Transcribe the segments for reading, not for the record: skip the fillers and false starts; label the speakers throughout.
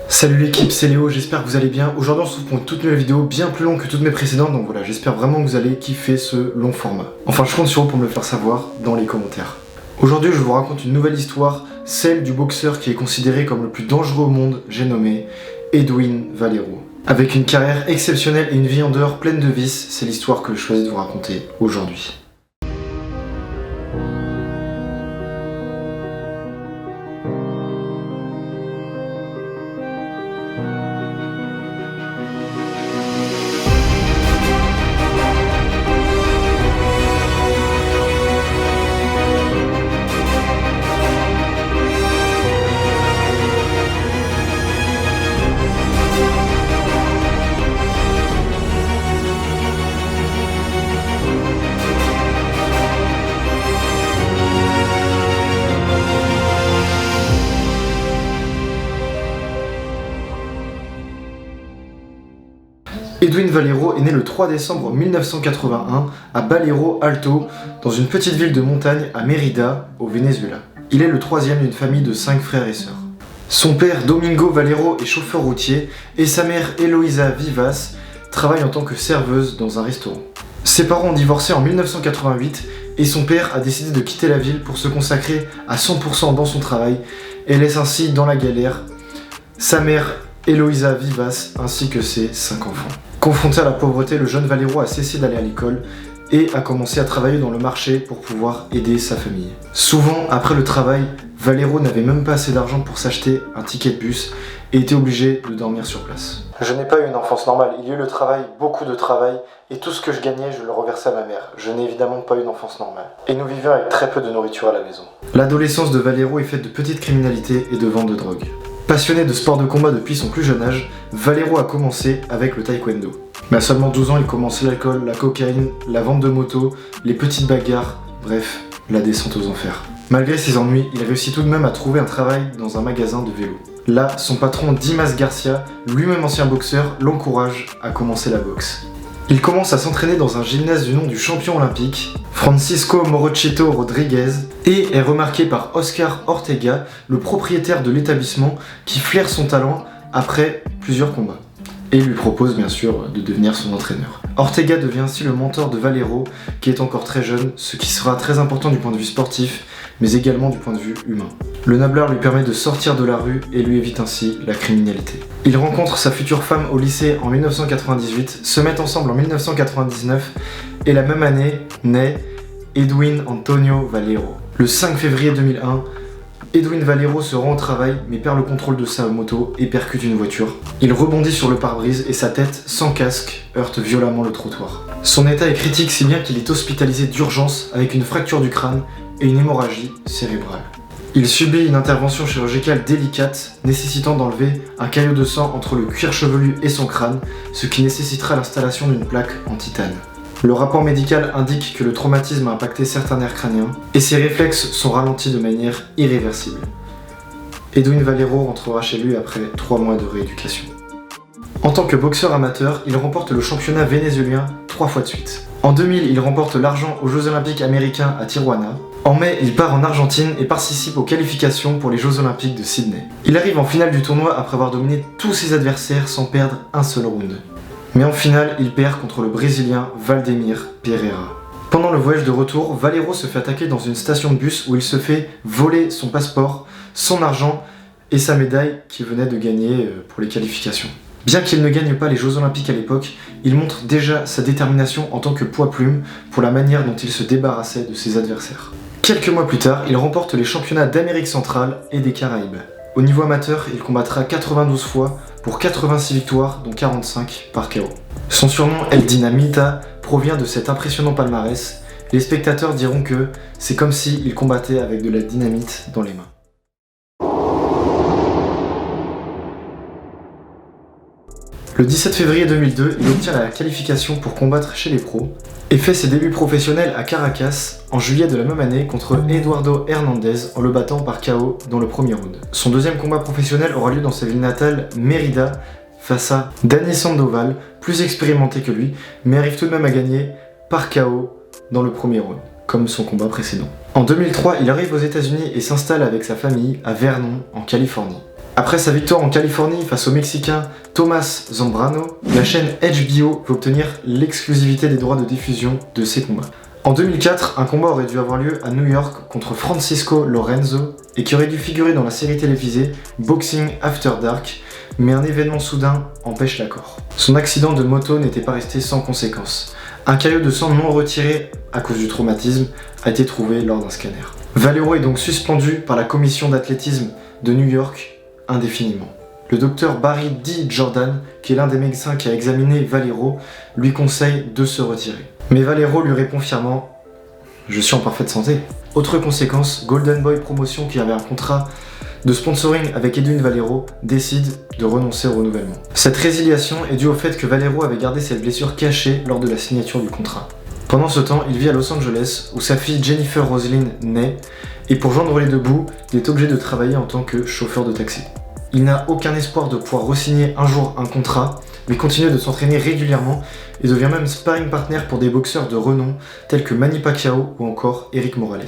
Speaker 1: Salut l'équipe, c'est Léo, j'espère que vous allez bien. Aujourd'hui on se retrouve pour une toute nouvelle vidéo bien plus longue que toutes mes précédentes, donc voilà, j'espère vraiment que vous allez kiffer ce long format. Enfin, je compte sur vous pour me le faire savoir dans les commentaires. Aujourd'hui je vous raconte une nouvelle histoire, celle du boxeur qui est considéré comme le plus dangereux au monde, j'ai nommé Edwin Valero. Avec une carrière exceptionnelle et une vie en dehors pleine de vices, c'est l'histoire que je choisis de vous raconter aujourd'hui. Edwin Valero est né le 3 décembre 1981 à Baleiro Alto, dans une petite ville de montagne à Mérida, au Venezuela. Il est le troisième d'une famille de 5 frères et sœurs. Son père, Domingo Valero, est chauffeur routier et sa mère, Eloisa Vivas, travaille en tant que serveuse dans un restaurant. Ses parents ont divorcé en 1988 et son père a décidé de quitter la ville pour se consacrer à 100% dans son travail et laisse ainsi dans la galère sa mère, Eloisa Vivas, ainsi que ses 5 enfants. Confronté à la pauvreté, le jeune Valero a cessé d'aller à l'école et a commencé à travailler dans le marché pour pouvoir aider sa famille. Souvent, après le travail, Valero n'avait même pas assez d'argent pour s'acheter un ticket de bus et était obligé de dormir sur place. Je n'ai pas eu une enfance normale, il y a eu le travail, beaucoup de travail, et tout ce que je gagnais, je le reversais à ma mère. Je n'ai évidemment pas eu une enfance normale. Et nous vivions avec très peu de nourriture à la maison. L'adolescence de Valero est faite de petites criminalités et de vente de drogue. Passionné de sport de combat depuis son plus jeune âge, Valero a commencé avec le taekwondo. Mais à seulement 12 ans, il commence l'alcool, la cocaïne, la vente de motos, les petites bagarres, bref, la descente aux enfers. Malgré ses ennuis, il réussit tout de même à trouver un travail dans un magasin de vélo. Là, son patron Dimas Garcia, lui-même ancien boxeur, l'encourage à commencer la boxe. Il commence à s'entraîner dans un gymnase du nom du champion olympique, Francisco Morochito Rodriguez, et est remarqué par Oscar Ortega, le propriétaire de l'établissement, qui flaire son talent après plusieurs combats. Et lui propose bien sûr de devenir son entraîneur. Ortega devient ainsi le mentor de Valero, qui est encore très jeune, ce qui sera très important du point de vue sportif, mais également du point de vue humain. Le nableur lui permet de sortir de la rue et lui évite ainsi la criminalité. Il rencontre sa future femme au lycée en 1998, se mettent ensemble en 1999 et la même année naît Edwin Antonio Valero. Le 5 février 2001, Edwin Valero se rend au travail mais perd le contrôle de sa moto et percute une voiture. Il rebondit sur le pare-brise et sa tête, sans casque, heurte violemment le trottoir. Son état est critique si bien qu'il est hospitalisé d'urgence avec une fracture du crâne et une hémorragie cérébrale. Il subit une intervention chirurgicale délicate, nécessitant d'enlever un caillot de sang entre le cuir chevelu et son crâne, ce qui nécessitera l'installation d'une plaque en titane. Le rapport médical indique que le traumatisme a impacté certains nerfs crâniens, et ses réflexes sont ralentis de manière irréversible. Edwin Valero rentrera chez lui après 3 mois de rééducation. En tant que boxeur amateur, il remporte le championnat vénézuélien 3 fois de suite. En 2000, il remporte l'argent aux Jeux Olympiques américains à Tijuana. En mai, il part en Argentine et participe aux qualifications pour les Jeux Olympiques de Sydney. Il arrive en finale du tournoi après avoir dominé tous ses adversaires sans perdre un seul round. Mais en finale, il perd contre le Brésilien Valdemir Pereira. Pendant le voyage de retour, Valero se fait attaquer dans une station de bus où il se fait voler son passeport, son argent et sa médaille qu'il venait de gagner pour les qualifications. Bien qu'il ne gagne pas les Jeux Olympiques à l'époque, il montre déjà sa détermination en tant que poids-plume pour la manière dont il se débarrassait de ses adversaires. Quelques mois plus tard, il remporte les championnats d'Amérique centrale et des Caraïbes. Au niveau amateur, il combattra 92 fois pour 86 victoires, dont 45 par KO. Son surnom El Dinamita provient de cet impressionnant palmarès. Les spectateurs diront que c'est comme s'il combattait avec de la dynamite dans les mains. Le 17 février 2002, il obtient la qualification pour combattre chez les pros et fait ses débuts professionnels à Caracas en juillet de la même année contre Eduardo Hernandez en le battant par KO dans le premier round. Son deuxième combat professionnel aura lieu dans sa ville natale, Mérida, face à Dani Sandoval, plus expérimenté que lui, mais arrive tout de même à gagner par KO dans le premier round, comme son combat précédent. En 2003, il arrive aux États-Unis et s'installe avec sa famille à Vernon, en Californie. Après sa victoire en Californie face au Mexicain Thomas Zambrano, la chaîne HBO veut obtenir l'exclusivité des droits de diffusion de ses combats. En 2004, un combat aurait dû avoir lieu à New York contre Francisco Lorenzo et qui aurait dû figurer dans la série télévisée Boxing After Dark, mais un événement soudain empêche l'accord. Son accident de moto n'était pas resté sans conséquences. Un caillot de sang non retiré à cause du traumatisme a été trouvé lors d'un scanner. Valero est donc suspendu par la commission d'athlétisme de New York indéfiniment. Le docteur Barry D. Jordan, qui est l'un des médecins qui a examiné Valero, lui conseille de se retirer. Mais Valero lui répond fièrement « Je suis en parfaite santé ». Autre conséquence, Golden Boy Promotion, qui avait un contrat de sponsoring avec Edwin Valero, décide de renoncer au renouvellement. Cette résiliation est due au fait que Valero avait gardé cette blessure cachée lors de la signature du contrat. Pendant ce temps, il vit à Los Angeles, où sa fille Jennifer Roselyn naît, et pour joindre les deux bouts, il est obligé de travailler en tant que chauffeur de taxi. Il n'a aucun espoir de pouvoir re-signer un jour un contrat, mais continue de s'entraîner régulièrement et devient même sparring partner pour des boxeurs de renom tels que Manny Pacquiao ou encore Eric Morales.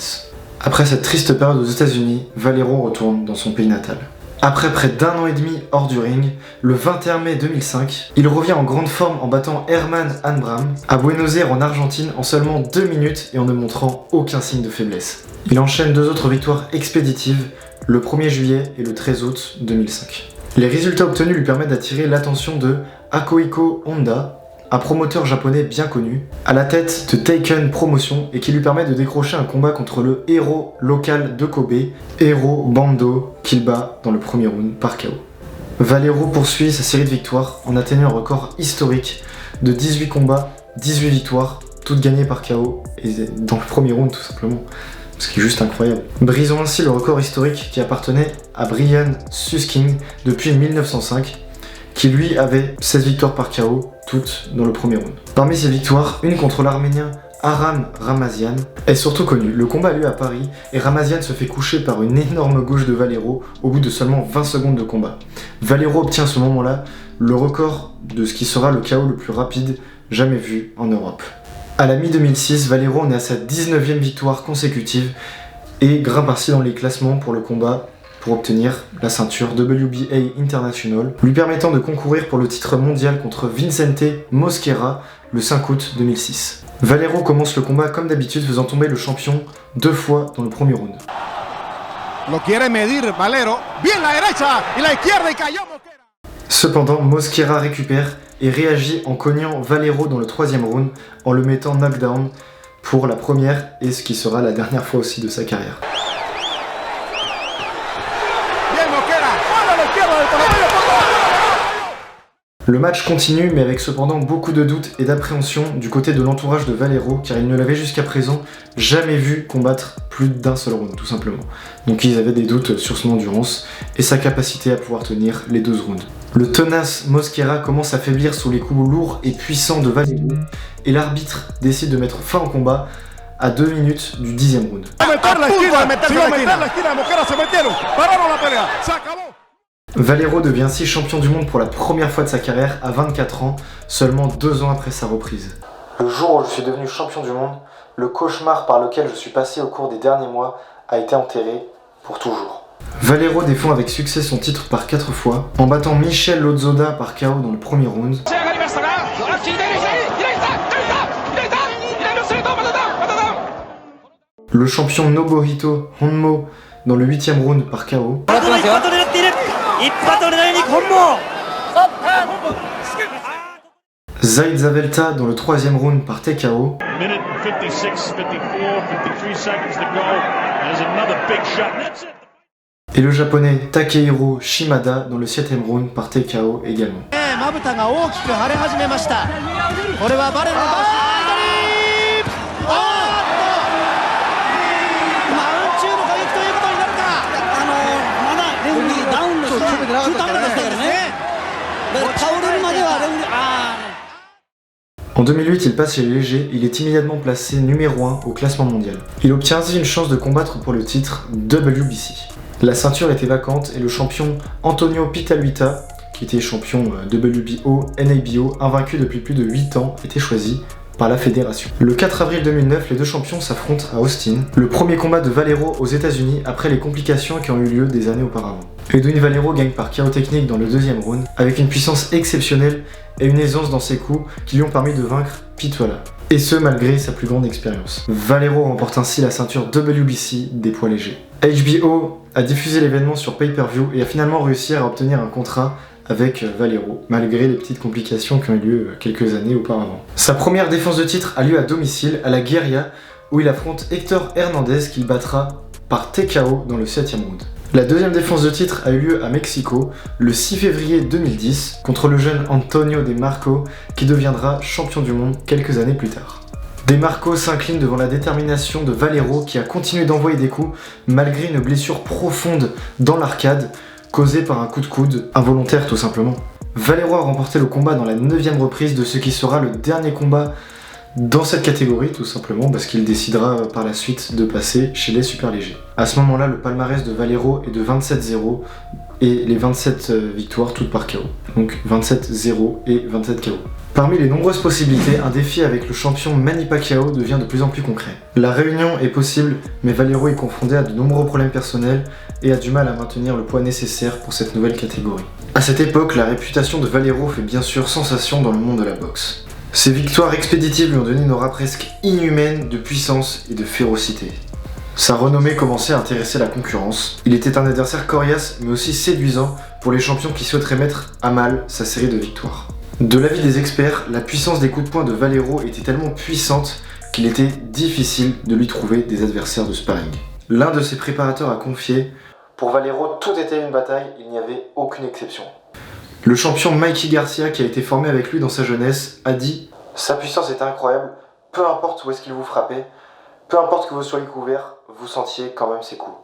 Speaker 1: Après cette triste période aux États-Unis, Valero retourne dans son pays natal. Après près d'1 an et demi hors du ring, le 21 mai 2005, il revient en grande forme en battant Herman Hanbram à Buenos Aires en Argentine en seulement 2 minutes et en ne montrant aucun signe de faiblesse. Il enchaîne 2 autres victoires expéditives, le 1er juillet et le 13 août 2005. Les résultats obtenus lui permettent d'attirer l'attention de Akohiko Honda, un promoteur japonais bien connu, à la tête de Taken Promotion et qui lui permet de décrocher un combat contre le héros local de Kobe, Hero Bando, qu'il bat dans le premier round par KO. Valero poursuit sa série de victoires en atteignant un record historique de 18 combats, 18 victoires, toutes gagnées par KO et dans le premier round tout simplement. Ce qui est juste incroyable. Brisons ainsi le record historique qui appartenait à Brian Susking depuis 1905, qui lui avait 16 victoires par KO, toutes dans le premier round. Parmi ces victoires, une contre l'Arménien Aram Ramazian est surtout connue. Le combat a lieu à Paris et Ramazian se fait coucher par une énorme gauche de Valero au bout de seulement 20 secondes de combat. Valero obtient à ce moment-là le record de ce qui sera le KO le plus rapide jamais vu en Europe. À la mi-2006, Valero en est à sa 19e victoire consécutive et grimpe ainsi dans les classements pour le combat pour obtenir la ceinture WBA International, lui permettant de concourir pour le titre mondial contre Vicente Mosquera le 5 août 2006. Valero commence le combat comme d'habitude, faisant tomber le champion 2 fois dans le premier round. Cependant, Mosquera récupère et réagit en cognant Valero dans le 3e round en le mettant knockdown pour la première et ce qui sera la dernière fois aussi de sa carrière. Le match continue, mais avec cependant beaucoup de doutes et d'appréhension du côté de l'entourage de Valero, car ils ne l'avaient jusqu'à présent jamais vu combattre plus d'un seul round, tout simplement. Donc ils avaient des doutes sur son endurance et sa capacité à pouvoir tenir les 12 rounds. Le tenace Mosquera commence à faiblir sous les coups lourds et puissants de Valero, et l'arbitre décide de mettre fin au combat à 2 minutes du 10e round. Valero devient ainsi champion du monde pour la première fois de sa carrière à 24 ans, seulement 2 ans après sa reprise. Le jour où je suis devenu champion du monde, le cauchemar par lequel je suis passé au cours des derniers mois a été enterré pour toujours. Valero défend avec succès son titre par 4 fois, en battant Michel Lozoda par KO dans le premier round. Le champion Nobuhito Honmo dans le 8e round par KO. Zaid Zavelta dans le 3e round par TKO. Et le japonais Takehiro Shimada dans le 7e round par TKO également. En 2008, il passe chez les légers, il est immédiatement placé numéro 1 au classement mondial. Il obtient ainsi une chance de combattre pour le titre WBC. La ceinture était vacante et le champion Antonio Pitaluita, qui était champion WBO, NABO, invaincu depuis plus de 8 ans, était choisi par la fédération. Le 4 avril 2009, les deux champions s'affrontent à Austin, le premier combat de Valero aux États-Unis après les complications qui ont eu lieu des années auparavant. Edwin Valero gagne par KO technique dans le deuxième round, avec une puissance exceptionnelle et une aisance dans ses coups qui lui ont permis de vaincre Pitola. Et ce malgré sa plus grande expérience. Valero remporte ainsi la ceinture WBC des poids légers. HBO a diffusé l'événement sur pay-per-view et a finalement réussi à obtenir un contrat avec Valero, malgré les petites complications qui ont eu lieu quelques années auparavant. Sa première défense de titre a lieu à domicile, à la Guerrilla, où il affronte Hector Hernandez qu'il battra par TKO dans le 7ème round. La deuxième défense de titre a eu lieu à Mexico le 6 février 2010 contre le jeune Antonio De Marco qui deviendra champion du monde quelques années plus tard. De Marco s'incline devant la détermination de Valero qui a continué d'envoyer des coups malgré une blessure profonde dans l'arcade causée par un coup de coude involontaire tout simplement. Valero a remporté le combat dans la 9ème reprise de ce qui sera le dernier combat dans cette catégorie tout simplement parce qu'il décidera par la suite de passer chez les super légers. À ce moment-là, le palmarès de Valero est de 27-0 et les 27 victoires toutes par KO. Donc 27-0 et 27 KO. Parmi les nombreuses possibilités, un défi avec le champion Manny Pacquiao devient de plus en plus concret. La réunion est possible, mais Valero est confronté à de nombreux problèmes personnels et a du mal à maintenir le poids nécessaire pour cette nouvelle catégorie. À cette époque, la réputation de Valero fait bien sûr sensation dans le monde de la boxe. Ses victoires expéditives lui ont donné une aura presque inhumaine de puissance et de férocité. Sa renommée commençait à intéresser la concurrence. Il était un adversaire coriace mais aussi séduisant pour les champions qui souhaiteraient mettre à mal sa série de victoires. De l'avis des experts, la puissance des coups de poing de Valero était tellement puissante qu'il était difficile de lui trouver des adversaires de sparring. L'un de ses préparateurs a confié « Pour Valero, tout était une bataille, il n'y avait aucune exception ». Le champion Mikey Garcia, qui a été formé avec lui dans sa jeunesse, a dit « Sa puissance était incroyable, peu importe où est-ce qu'il vous frappait, peu importe que vous soyez couvert, vous sentiez quand même ses coups. »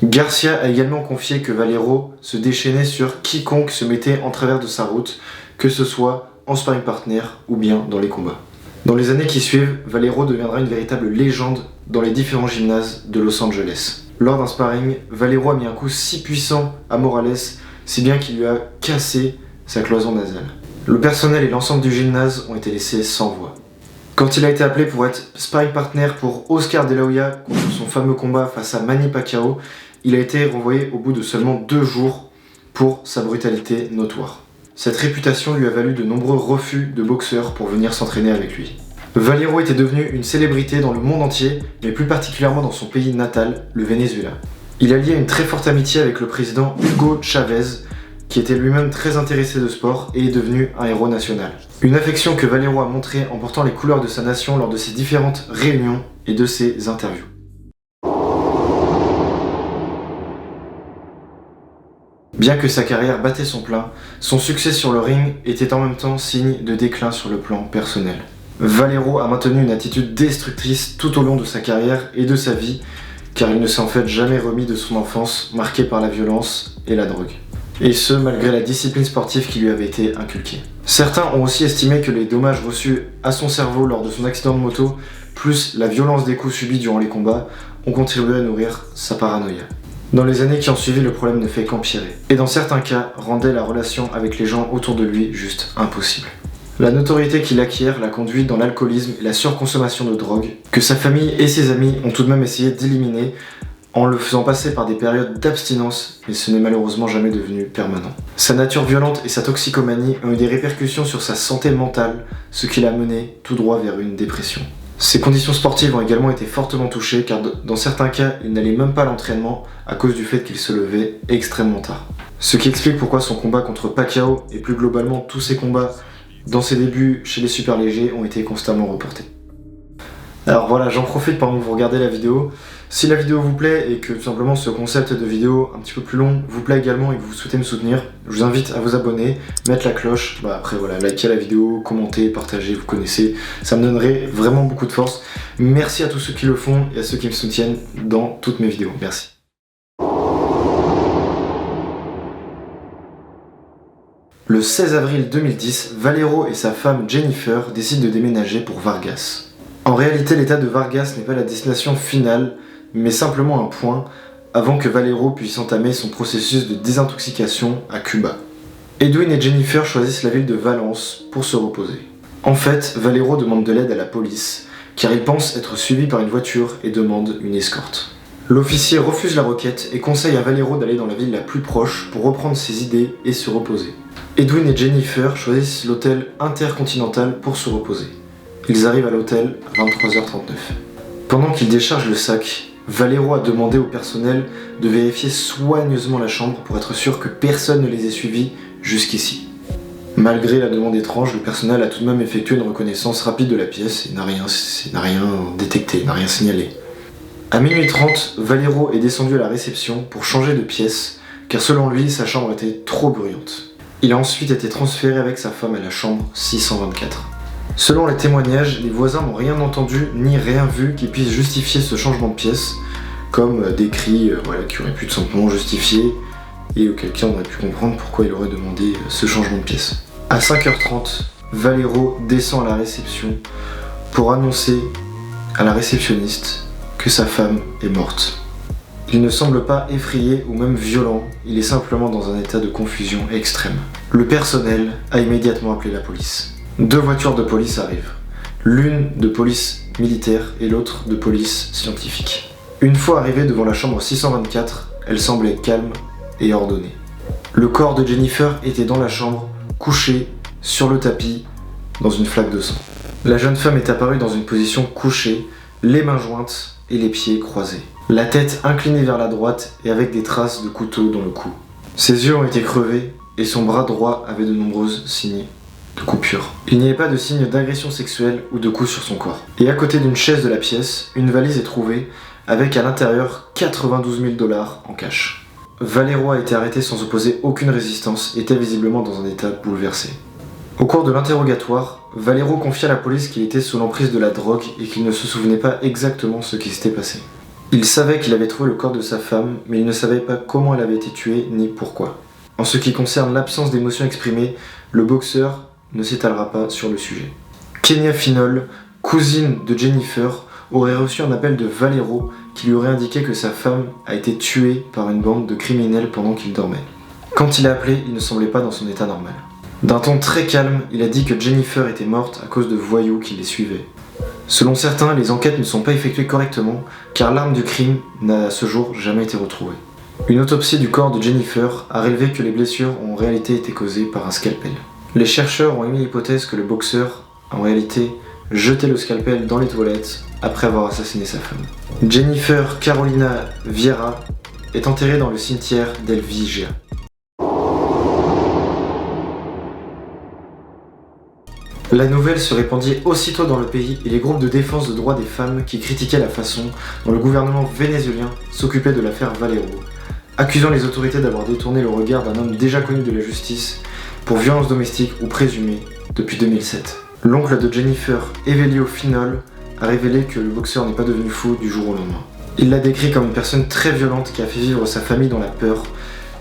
Speaker 1: Garcia a également confié que Valero se déchaînait sur quiconque se mettait en travers de sa route, que ce soit en sparring partner ou bien dans les combats. Dans les années qui suivent, Valero deviendra une véritable légende dans les différents gymnases de Los Angeles. Lors d'un sparring, Valero a mis un coup si puissant à Morales, si bien qu'il lui a cassé sa cloison nasale. Le personnel et l'ensemble du gymnase ont été laissés sans voix. Quand il a été appelé pour être sparring partner pour Oscar De La Hoya contre son fameux combat face à Manny Pacquiao, il a été renvoyé au bout de seulement 2 jours pour sa brutalité notoire. Cette réputation lui a valu de nombreux refus de boxeurs pour venir s'entraîner avec lui. Valero était devenu une célébrité dans le monde entier, mais plus particulièrement dans son pays natal, le Venezuela. Il a lié une très forte amitié avec le président Hugo Chavez, qui était lui-même très intéressé de sport et est devenu un héros national. Une affection que Valero a montrée en portant les couleurs de sa nation lors de ses différentes réunions et de ses interviews. Bien que sa carrière battait son plein, son succès sur le ring était en même temps signe de déclin sur le plan personnel. Valero a maintenu une attitude destructrice tout au long de sa carrière et de sa vie, car il ne s'est en fait jamais remis de son enfance marquée par la violence et la drogue. Et ce, malgré la discipline sportive qui lui avait été inculquée. Certains ont aussi estimé que les dommages reçus à son cerveau lors de son accident de moto, plus la violence des coups subis durant les combats, ont contribué à nourrir sa paranoïa. Dans les années qui ont suivi, le problème ne fait qu'empirer. Et dans certains cas, rendait la relation avec les gens autour de lui juste impossible. La notoriété qu'il acquiert l'a conduit dans l'alcoolisme et la surconsommation de drogue, que sa famille et ses amis ont tout de même essayé d'éliminer en le faisant passer par des périodes d'abstinence, mais ce n'est malheureusement jamais devenu permanent. Sa nature violente et sa toxicomanie ont eu des répercussions sur sa santé mentale, ce qui l'a mené tout droit vers une dépression. Ses conditions sportives ont également été fortement touchées car dans certains cas, il n'allait même pas à l'entraînement à cause du fait qu'il se levait extrêmement tard. Ce qui explique pourquoi son combat contre Pacquiao et plus globalement tous ses combats dans ses débuts chez les super légers ont été constamment reportés. Alors voilà, j'en profite pendant que vous regardez la vidéo. Si la vidéo vous plaît et que tout simplement ce concept de vidéo un petit peu plus long vous plaît également et que vous souhaitez me soutenir, je vous invite à vous abonner, mettre la cloche, après voilà, liker la vidéo, commenter, partager, vous connaissez, ça me donnerait vraiment beaucoup de force. Merci à tous ceux qui le font et à ceux qui me soutiennent dans toutes mes vidéos, merci. Le 16 avril 2010, Valero et sa femme Jennifer décident de déménager pour Vargas. En réalité, l'état de Vargas n'est pas la destination finale, mais simplement un point avant que Valero puisse entamer son processus de désintoxication à Cuba. Edwin et Jennifer choisissent la ville de Valence pour se reposer. En fait, Valero demande de l'aide à la police, car il pense être suivi par une voiture et demande une escorte. L'officier refuse la requête et conseille à Valero d'aller dans la ville la plus proche pour reprendre ses idées et se reposer. Edwin et Jennifer choisissent l'hôtel Intercontinental pour se reposer. Ils arrivent à l'hôtel à 23h39. Pendant qu'ils déchargent le sac, Valero a demandé au personnel de vérifier soigneusement la chambre pour être sûr que personne ne les ait suivis jusqu'ici. Malgré la demande étrange, le personnel a tout de même effectué une reconnaissance rapide de la pièce et n'a rien détecté, n'a rien signalé. À minuit 30, Valero est descendu à la réception pour changer de pièce, car selon lui, sa chambre était trop bruyante. Il a ensuite été transféré avec sa femme à la chambre 624. Selon les témoignages, les voisins n'ont rien entendu ni rien vu qui puisse justifier ce changement de pièce, comme des cris qui auraient pu tout simplement justifier et auquel cas on aurait pu comprendre pourquoi il aurait demandé ce changement de pièce. À 5h30, Valero descend à la réception pour annoncer à la réceptionniste que sa femme est morte. Il ne semble pas effrayé ou même violent, il est simplement dans un état de confusion extrême. Le personnel a immédiatement appelé la police. 2 voitures de police arrivent, l'une de police militaire et l'autre de police scientifique. Une fois arrivée devant la chambre 624, elle semblait calme et ordonnée. Le corps de Jennifer était dans la chambre, couché sur le tapis, dans une flaque de sang. La jeune femme est apparue dans une position couchée, les mains jointes et les pieds croisés. La tête inclinée vers la droite et avec des traces de couteau dans le cou. Ses yeux ont été crevés et son bras droit avait de nombreux signes de coupure. Il n'y avait pas de signe d'agression sexuelle ou de coups sur son corps. Et à côté d'une chaise de la pièce, une valise est trouvée avec à l'intérieur 92 000 $ en cash. Valero a été arrêté sans opposer aucune résistance et était visiblement dans un état bouleversé. Au cours de l'interrogatoire, Valero confia à la police qu'il était sous l'emprise de la drogue et qu'il ne se souvenait pas exactement ce qui s'était passé. Il savait qu'il avait trouvé le corps de sa femme, mais il ne savait pas comment elle avait été tuée ni pourquoi. En ce qui concerne l'absence d'émotion exprimée, le boxeur ne s'étalera pas sur le sujet. Kenya Finol, cousine de Jennifer, aurait reçu un appel de Valero qui lui aurait indiqué que sa femme a été tuée par une bande de criminels pendant qu'il dormait. Quand il a appelé, il ne semblait pas dans son état normal. D'un ton très calme, il a dit que Jennifer était morte à cause de voyous qui les suivaient. Selon certains, les enquêtes ne sont pas effectuées correctement car l'arme du crime n'a à ce jour jamais été retrouvée. Une autopsie du corps de Jennifer a révélé que les blessures ont en réalité été causées par un scalpel. Les chercheurs ont émis l'hypothèse que le boxeur a en réalité jeté le scalpel dans les toilettes après avoir assassiné sa femme. Jennifer Carolina Vieira est enterrée dans le cimetière d'El Vigia. La nouvelle se répandit aussitôt dans le pays et les groupes de défense de droits des femmes qui critiquaient la façon dont le gouvernement vénézuélien s'occupait de l'affaire Valero, accusant les autorités d'avoir détourné le regard d'un homme déjà connu de la justice pour violence domestique ou présumée depuis 2007. L'oncle de Jennifer, Evelio Finol, a révélé que le boxeur n'est pas devenu fou du jour au lendemain. Il l'a décrit comme une personne très violente qui a fait vivre sa famille dans la peur,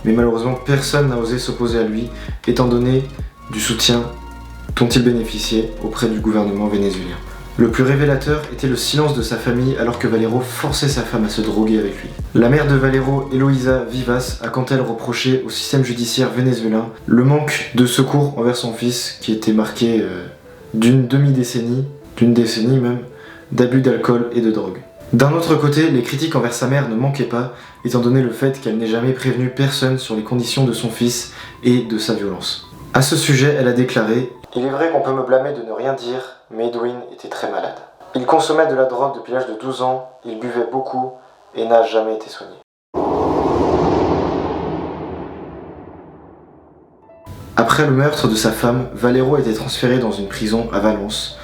Speaker 1: mais malheureusement personne n'a osé s'opposer à lui étant donné du soutien dont il bénéficiait auprès du gouvernement vénézuélien. Le plus révélateur était le silence de sa famille alors que Valero forçait sa femme à se droguer avec lui. La mère de Valero, Eloisa Vivas, a quant à elle reproché au système judiciaire vénézuélien le manque de secours envers son fils qui était marqué d'une demi-décennie, d'une décennie même, d'abus d'alcool et de drogue. D'un autre côté, les critiques envers sa mère ne manquaient pas, étant donné le fait qu'elle n'ait jamais prévenu personne sur les conditions de son fils et de sa violence. À ce sujet, elle a déclaré « Il est vrai qu'on peut me blâmer de ne rien dire, mais Edwin était très malade. Il consommait de la drogue depuis l'âge de 12 ans, il buvait beaucoup et n'a jamais été soigné. » Après le meurtre de sa femme, Valero a été transféré dans une prison à Valence,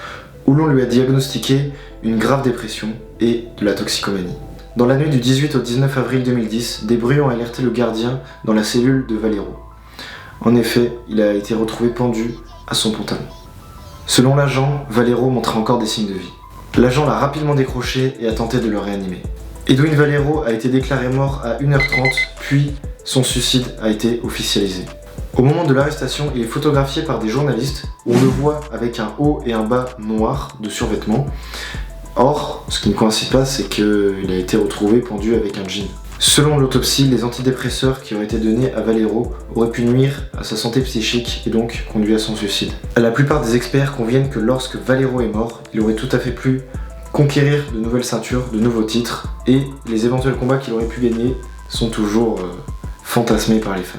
Speaker 1: où l'on lui a diagnostiqué une grave dépression et de la toxicomanie. Dans la nuit du 18 au 19 avril 2010, des bruits ont alerté le gardien dans la cellule de Valero. En effet, il a été retrouvé pendu à son pantalon. Selon l'agent, Valero montrait encore des signes de vie. L'agent l'a rapidement décroché et a tenté de le réanimer. Edwin Valero a été déclaré mort à 1h30, puis son suicide a été officialisé. Au moment de l'arrestation, il est photographié par des journalistes où on le voit avec un haut et un bas noirs de survêtement. Or, ce qui ne coïncide pas, c'est qu'il a été retrouvé pendu avec un jean. Selon l'autopsie, les antidépresseurs qui auraient été donnés à Valero auraient pu nuire à sa santé psychique et donc conduit à son suicide. La plupart des experts conviennent que lorsque Valero est mort, il aurait tout à fait pu conquérir de nouvelles ceintures, de nouveaux titres, et les éventuels combats qu'il aurait pu gagner sont toujours fantasmés par les fans.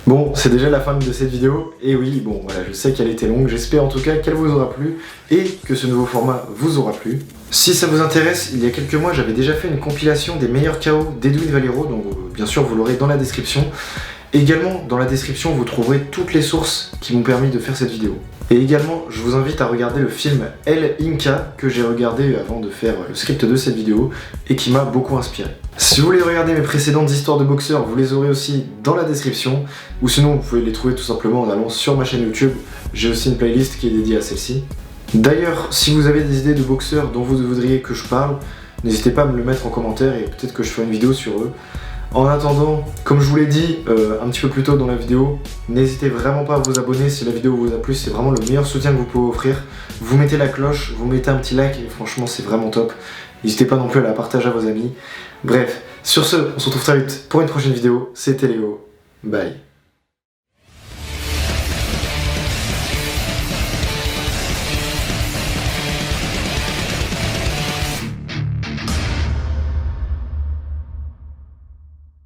Speaker 1: Bon, c'est déjà la fin de cette vidéo, et oui, bon voilà, je sais qu'elle était longue, j'espère en tout cas qu'elle vous aura plu, et que ce nouveau format vous aura plu. Si ça vous intéresse, il y a quelques mois, j'avais déjà fait une compilation des meilleurs KO d'Edwin Valero, donc bien sûr vous l'aurez dans la description. Également, dans la description, vous trouverez toutes les sources qui m'ont permis de faire cette vidéo. Et également, je vous invite à regarder le film El Inca que j'ai regardé avant de faire le script de cette vidéo et qui m'a beaucoup inspiré. Si vous voulez regarder mes précédentes histoires de boxeurs, vous les aurez aussi dans la description, ou sinon vous pouvez les trouver tout simplement en allant sur ma chaîne YouTube. J'ai aussi une playlist qui est dédiée à celle-ci. D'ailleurs, si vous avez des idées de boxeurs dont vous voudriez que je parle, n'hésitez pas à me le mettre en commentaire et peut-être que je ferai une vidéo sur eux. En attendant, comme je vous l'ai dit un petit peu plus tôt dans la vidéo, n'hésitez vraiment pas à vous abonner si la vidéo vous a plu, c'est vraiment le meilleur soutien que vous pouvez offrir. Vous mettez la cloche, vous mettez un petit like et franchement c'est vraiment top. N'hésitez pas non plus à la partager à vos amis. Bref, sur ce, on se retrouve très vite pour une prochaine vidéo, c'était Léo, bye.